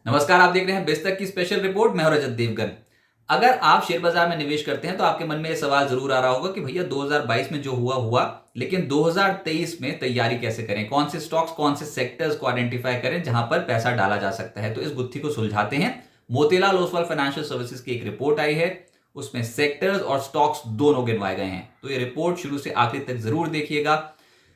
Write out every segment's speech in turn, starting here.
नमस्कार, आप देख रहे हैं बेस तक की स्पेशल रिपोर्ट। मैं हूं रजत देवगन। अगर आप शेयर बाजार में निवेश करते हैं तो आपके मन में यह सवाल जरूर आ रहा होगा कि भैया 2022 में जो हुआ हुआ, लेकिन 2023 में तैयारी कैसे करें, कौन से स्टॉक्स, कौन से सेक्टर्स को आइडेंटिफाई करें जहां पर पैसा डाला जा सकता है। तो इस गुत्थी को सुलझाते हैं। मोतीलाल ओसवाल फाइनेंशियल सर्विसेज की एक रिपोर्ट आई है, उसमें सेक्टर्स और स्टॉक्स दोनों गिनवाए गए हैं। तो ये रिपोर्ट शुरू से आखिर तक जरूर देखिएगा।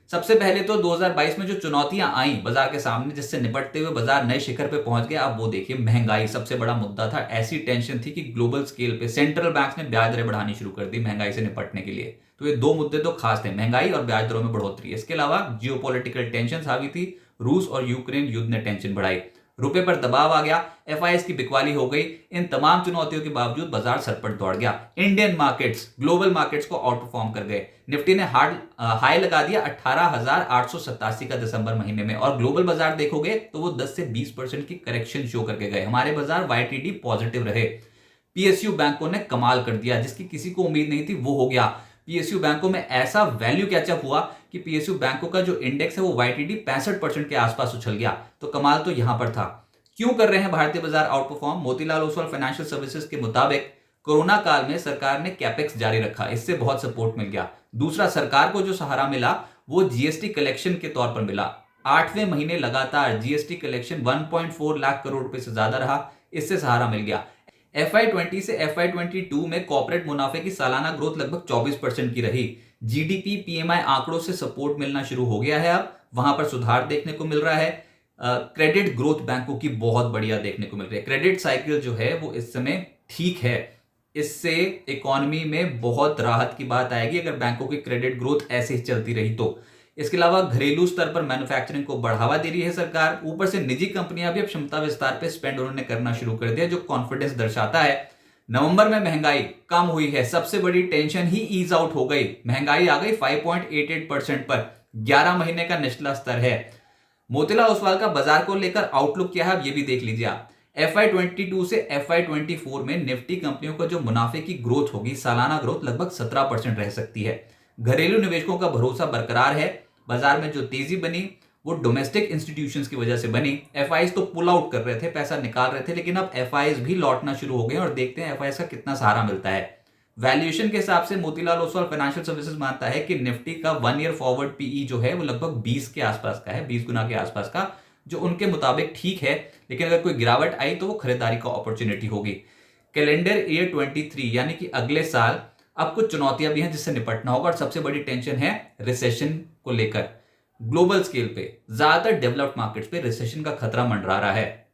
सबसे पहले तो 2022 में जो चुनौतियां आई बाजार के सामने, जिससे निपटते हुए बाजार नए शिखर पे पहुंच गया, अब वो देखिए। महंगाई सबसे बड़ा मुद्दा था। ऐसी टेंशन थी कि ग्लोबल स्केल पे सेंट्रल बैंक्स ने ब्याज दरें बढ़ानी शुरू कर दी महंगाई से निपटने के लिए। तो ये दो मुद्दे तो खास थे, महंगाई और ब्याज दरों में बढ़ोतरी। इसके अलावा जियोपॉलिटिकल टेंशन हावी थी। रूस और यूक्रेन युद्ध ने टेंशन बढ़ाई, रुपए पर दबाव आ गया, एफआईएस की बिकवाली हो गई। इन तमाम चुनौतियों के बावजूद बाजार सरपट दौड़ गया। इंडियन मार्केट्स ग्लोबल मार्केट्स को आउट परफॉर्म कर गए। निफ्टी ने हार्ड हाई लगा दिया 18,887 का दिसंबर महीने में, और ग्लोबल बाजार देखोगे तो वो 10 से 20% की करेक्शन शो करके गए। हमारे बाजार वाईटीडी पॉजिटिव रहे। पीएसयू बैंकों ने कमाल कर दिया, जिसकी किसी को उम्मीद नहीं थी वो हो गया। पीएसयू बैंकों में ऐसा वैल्यू कैचअप हुआ कि पीएसयू बैंकों का जो इंडेक्स है वो वाईटीडी 65% के आसपास उछल गया। तो कमाल तो यहां पर था। क्यों कर रहे हैं भारतीय बाजार out perform? Motilal Oswal financial services के मुताबिक कोरोना काल में सरकार ने कैपेक्स जारी रखा, इससे बहुत सपोर्ट मिल गया। दूसरा, सरकार को जो सहारा मिला वो जीएसटी कलेक्शन के तौर पर मिला। 8वें महीने लगातार जीएसटी कलेक्शन 1.4 लाख करोड़ रुपए से ज्यादा रहा, इससे सहारा मिल गया। FY20 से FY22 में कॉर्पोरेट मुनाफे की सालाना ग्रोथ लगभग 24% की रही। जीडीपी पीएमआई आंकड़ों से सपोर्ट मिलना शुरू हो गया है, अब वहां पर सुधार देखने को मिल रहा है। क्रेडिट ग्रोथ बैंकों की बहुत बढ़िया देखने को मिल रही है। क्रेडिट साइकिल जो है वो इस समय ठीक है। इससे इकोनॉमी में बहुत राहत की बात आएगी अगर बैंकों की क्रेडिट ग्रोथ ऐसे ही चलती रही तो। इसके अलावा घरेलू स्तर पर मैन्युफैक्चरिंग को बढ़ावा दे रही है सरकार। ऊपर से निजी कंपनियां भी अब क्षमता विस्तार पे स्पेंड उन्होंने करना शुरू कर दिया, जो कॉन्फिडेंस दर्शाता है। नवंबर में महंगाई कम हुई है, सबसे बड़ी टेंशन ही ईज आउट हो गई। महंगाई आ गई 5.88% पर, 11 महीने का निचला स्तर है। मोतीलाल ओसवाल का बाजार को लेकर आउटलुक क्या है, अब ये भी देख लीजिए आप। FY22 से FY24 में निफ्टी कंपनियों का जो मुनाफे की ग्रोथ होगी, सालाना ग्रोथ लगभग 17% रह सकती है। घरेलू निवेशकों का भरोसा बरकरार है। बाजार में जो तेजी बनी वो डोमेस्टिक इंस्टीट्यूशंस की वजह से बनी। एफआईएस तो पुल आउट कर रहे थे, पैसा निकाल रहे थे, लेकिन अब एफआईएस भी लौटना शुरू हो गए और देखते हैं एफआईएस का कितना सहारा मिलता है। वैल्यूएशन के हिसाब से मोतीलाल ओसवाल फाइनेंशियल सर्विसेज मानता है कि निफ्टी का 1 ईयर फॉरवर्ड पीई जो है वो लगभग 20 के आसपास का है, 20 गुना के आसपास का, जो उनके मुताबिक ठीक है। लेकिन अगर कोई गिरावट आई तो वो खरीदारी का अपॉर्चुनिटी होगी। कैलेंडर ईयर 23 यानी कि अगले साल अब कुछ चुनौतियां भी हैं जिससे निपटना होगा, और सबसे बड़ी टेंशन है रिसेशन को लेकर। ग्लोबल स्केल पे ज्यादातर डेवलप्ड मार्केट्स पे रिसेशन का खतरा मंडरा रहा है।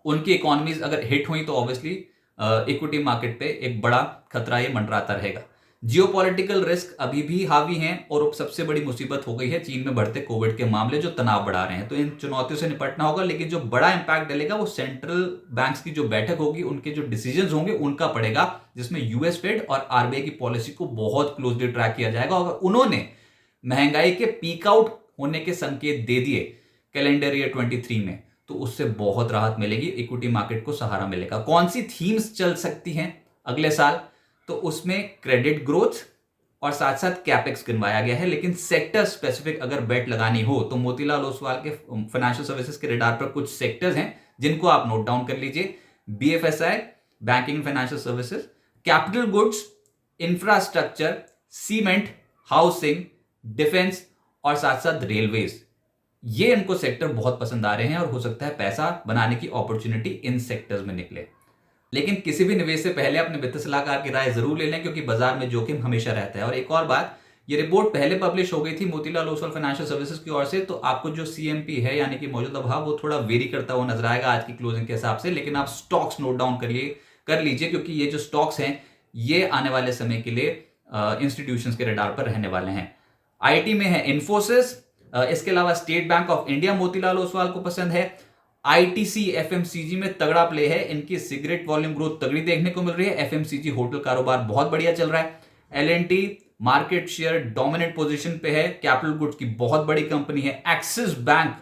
उनकी इकोनॉमीज अगर हिट हुई तो ऑब्वियसली इक्विटी मार्केट पे एक बड़ा खतरा ये मंडराता रहेगा। जियोपॉलिटिकल रिस्क अभी भी हावी हैं, और सबसे बड़ी मुसीबत हो गई है चीन में बढ़ते कोविड के मामले, जो तनाव बढ़ा रहे हैं। तो इन चुनौतियों से निपटना होगा, लेकिन जो बड़ा इंपैक्ट डलेगा वो सेंट्रल बैंक्स की जो बैठक होगी, उनके जो डिसीजंस होंगे उनका पड़ेगा, जिसमें यूएस फेड और आरबीआई की पॉलिसी को बहुत क्लोजली ट्रैक किया जाएगा। अगर उन्होंने महंगाई के पीक आउट होने के संकेत दे दिए कैलेंडर ईयर 23 में, तो उससे बहुत राहत मिलेगी, इक्विटी मार्केट को सहारा मिलेगा। कौन सी थीम्स चल सकती हैं अगले साल? तो उसमें क्रेडिट ग्रोथ और साथ साथ कैपेक्स गिनवाया गया है। लेकिन सेक्टर स्पेसिफिक अगर बेट लगानी हो तो मोतीलाल ओसवाल के फाइनेंशियल सर्विसेज के रडार पर कुछ सेक्टर्स हैं जिनको आप नोट डाउन कर लीजिए। BFSI, banking financial services, capital goods, infrastructure, cement, housing, defence और साथ साथ रेलवेज। ये इनको सेक्टर बहुत पसंद आ रहे हैं, और हो सकता है पैसा बनाने की अपॉर्चुनिटी इन सेक्टर्स में निकले। लेकिन किसी भी निवेश से पहले अपने वित्त सलाहकार की राय जरूर ले लें, क्योंकि बाजार में जोखिम हमेशा रहता है। और एक और बात, ये रिपोर्ट पहले पब्लिश हो गई थी मोतीलाल ओसवाल फाइनेंशियल सर्विसेज की ओर से, तो आपको जो सीएमपी है यानी कि मौजूदा भाव, वो थोड़ा वेरी करता हुआ नजर आएगा आज की क्लोजिंग के हिसाब से। लेकिन आप स्टॉक्स नोट डाउन कर लीजिए, क्योंकि ये जो स्टॉक्स हैं ये आने वाले समय के लिए इंस्टीट्यूशंस के रडार पर रहने वाले हैं। आईटी में है इन्फोसिस, इसके अलावा state bank of India Motilal Oswal को पसंद है। आईटीसी एफएमसीजी में तगड़ा प्ले है, इनकी सिगरेट वॉल्यूम ग्रोथ तगड़ी देखने को मिल रही है। एफएमसीजी होटल कारोबार बहुत बढ़िया चल रहा है। L and T market share dominant position पे है, कैपिटल गुड्स की बहुत बड़ी कंपनी है। एक्सिस बैंक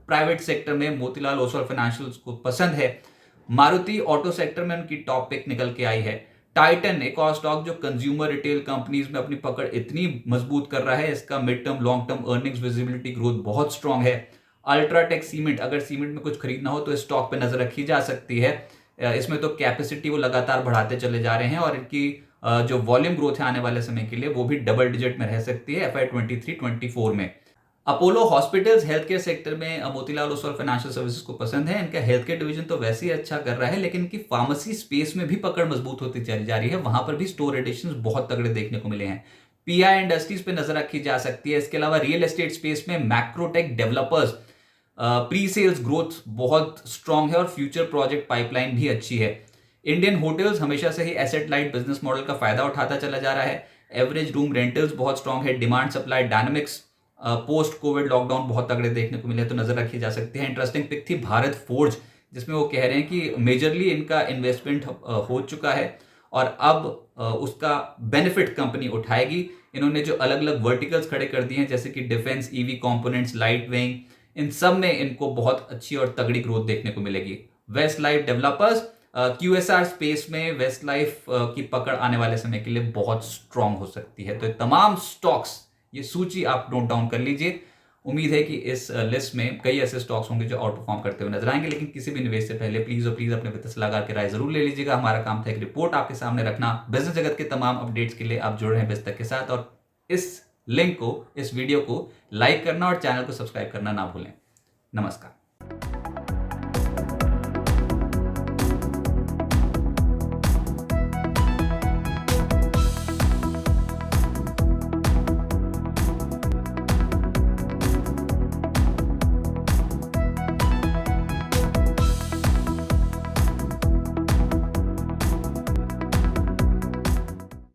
प्राइवेट सेक्टर में मोतीलाल ओसवाल फाइनेंशियल को पसंद है। मारुति ऑटो सेक्टर में उनकी टॉप पिक निकल के आई है। टाइटन एक और स्टॉक जो कंज्यूमर रिटेल कंपनीज में अपनी पकड़ इतनी मजबूत कर रहा है, इसका mid term long term earnings visibility growth बहुत स्ट्रांग है। अल्ट्राटेक सीमेंट, अगर सीमेंट में कुछ खरीदना हो तो इस स्टॉक पे नजर रखी जा सकती है। इसमें तो कैपेसिटी वो लगातार बढ़ाते चले जा रहे हैं और इनकी जो वॉल्यूम ग्रोथ है आने वाले समय के लिए वो भी डबल डिजिट में रह सकती है FY 23-24 में। Apollo hospitals health care sector में मोतीलाल ओसवाल फाइनेंशियल सर्विसेज को पसंद है। इनका हेल्थ केयर डिवीजन तो वैसे ही अच्छा कर रहा है, लेकिन इनकी फार्मेसी स्पेस में भी पकड़ मजबूत होती चली जा रही है। वहां पर भी स्टोर एडिशंस बहुत तगड़े देखने को मिले हैं। पीआई इंडस्ट्रीज पे नजर रखी जा सकती है। इसके अलावा रियल एस्टेट स्पेस में Macrotech Developers pre sales growth बहुत स्ट्रांग है और फ्यूचर प्रोजेक्ट पाइपलाइन भी अच्छी है। इंडियन होटल्स हमेशा से ही एसेट लाइट बिजनेस मॉडल का फायदा उठाता चला जा रहा है। एवरेज रूम रेंटल्स बहुत स्ट्रांग है। Demand supply dynamics post Covid lockdown बहुत तगड़े देखने को मिले, तो नजर रखी जा सकती है। इंटरेस्टिंग पिक थी भारत फोर्ज, जिसमें वो कह रहे हैं कि मेजरली इनका इन्वेस्टमेंट हो चुका है और अब उसका बेनिफिट कंपनी उठाएगी। इन्होंने जो अलग अलग वर्टिकल्स खड़े कर दिए हैं जैसे कि defence, EV components, light weighing, इन सब में इनको बहुत अच्छी और तगड़ी ग्रोथ देखने को मिलेगी। Westlife Developers QSR space में वेस्ट लाइफ की पकड़ आने वाले समय के लिए बहुत स्ट्रांग हो सकती है। तो ये तमाम स्टॉक्स, ये सूची आप नोट डाउन कर लीजिए। उम्मीद है कि इस लिस्ट में कई ऐसे स्टॉक्स होंगे जो आउट परफॉर्म करते हुए नजर आएंगे, लेकिन किसी भी निवेश से पहले प्लीज और प्लीज अपने वित्त सलाहकार की राय जरूर ले लीजिएगा। हमारा काम था एक रिपोर्ट आपके सामने रखना। बिजनेस जगत के तमाम अपडेट्स के लिए आप जुड़ रहे हैं बिजतक के साथ, और इस लिंक को, इस वीडियो को लाइक करना और चैनल को सब्सक्राइब करना ना भूलें। नमस्कार।